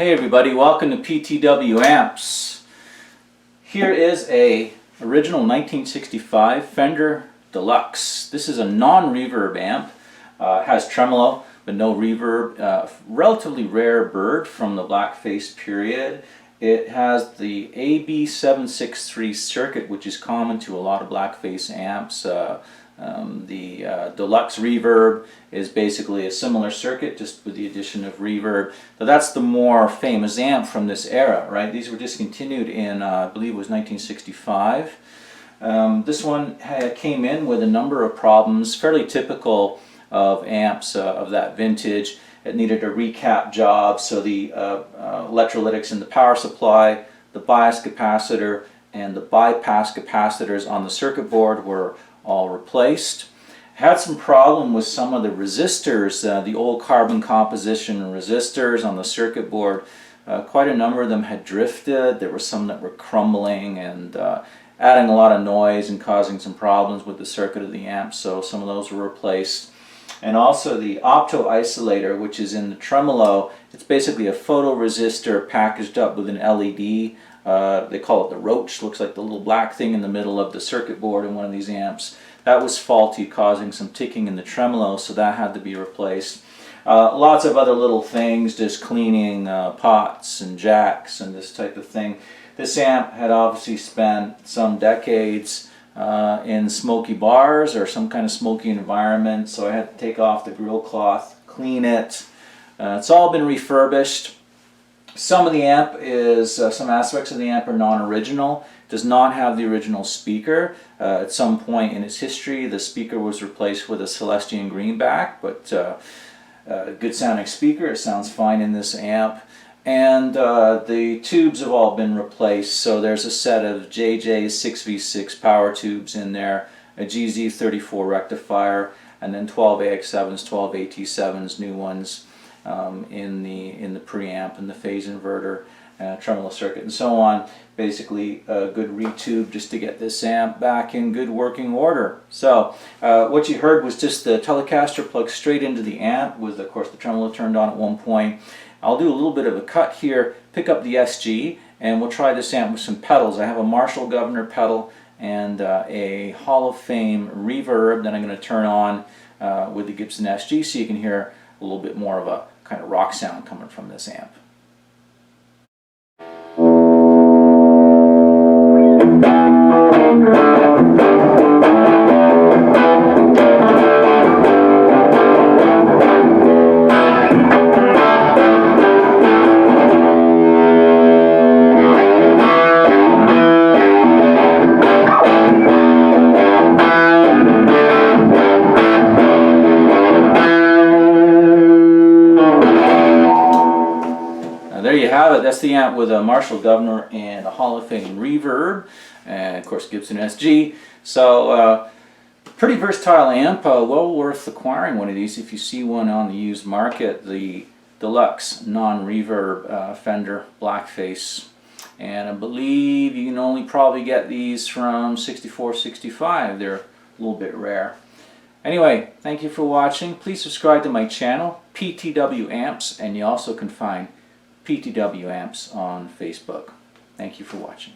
Hey everybody, welcome to PTW Amps. Here is a original 1965 Fender Deluxe. This is a non-reverb amp. It has tremolo but no reverb. Relatively rare bird from the blackface period. It has the AB763 circuit, which is common to a lot of blackface amps. The Deluxe Reverb is basically a similar circuit, just with the addition of reverb. So that's the more famous amp from this era, right? These were discontinued in, I believe it was 1965. This one came in with a number of problems, fairly typical of amps of that vintage. It needed a recap job, so the electrolytics in the power supply, the bias capacitor, and the bypass capacitors on the circuit board were all replaced. Had some problem with some of the resistors, the old carbon composition resistors on the circuit board. Quite a number of them had drifted. There were some that were crumbling and adding a lot of noise and causing some problems with the circuit of the amp, so some of those were replaced. And also the opto isolator, which is in the tremolo. It's basically a photoresistor packaged up with an LED. They call it the roach. Looks like the little black thing in the middle of the circuit board in one of these amps. That was faulty, causing some ticking in the tremolo, so that had to be replaced. Lots of other little things, just cleaning pots and jacks and this type of thing. This amp had obviously spent some decades in smoky bars or some kind of smoky environment, so I had to take off the grill cloth, clean it. It's all been refurbished. Some of the amp is, some aspects of the amp are non-original. Does not have the original speaker. At some point in its history, the speaker was replaced with a Celestian greenback, but a good sounding speaker. It sounds fine in this amp. And the tubes have all been replaced, so there's a set of JJ 6V6 power tubes in there, a GZ34 rectifier, and then 12 AX7s, 12 AT7s, new ones in the preamp and the phase inverter, tremolo circuit, and so on. Basically a good retube just to get this amp back in good working order. So what you heard was just the Telecaster plugged straight into the amp with, of course, the tremolo turned on at one point. I'll do a little bit of a cut here, pick up the SG, and we'll try this amp with some pedals. I have a Marshall Governor pedal and a Hall of Fame reverb that I'm going to turn on with the Gibson SG, so you can hear a little bit more of a kind of rock sound coming from this amp. There you have it. That's the amp with a Marshall Governor and a Hall of Fame reverb, and of course Gibson SG. So pretty versatile amp, well worth acquiring one of these if you see one on the used market. The Deluxe non-reverb Fender blackface, and I believe you can only probably get these from 64, 65. They're a little bit rare. Anyway, thank you for watching. Please subscribe to my channel, PTW Amps, and you also can find PTW Amps on Facebook. Thank you for watching.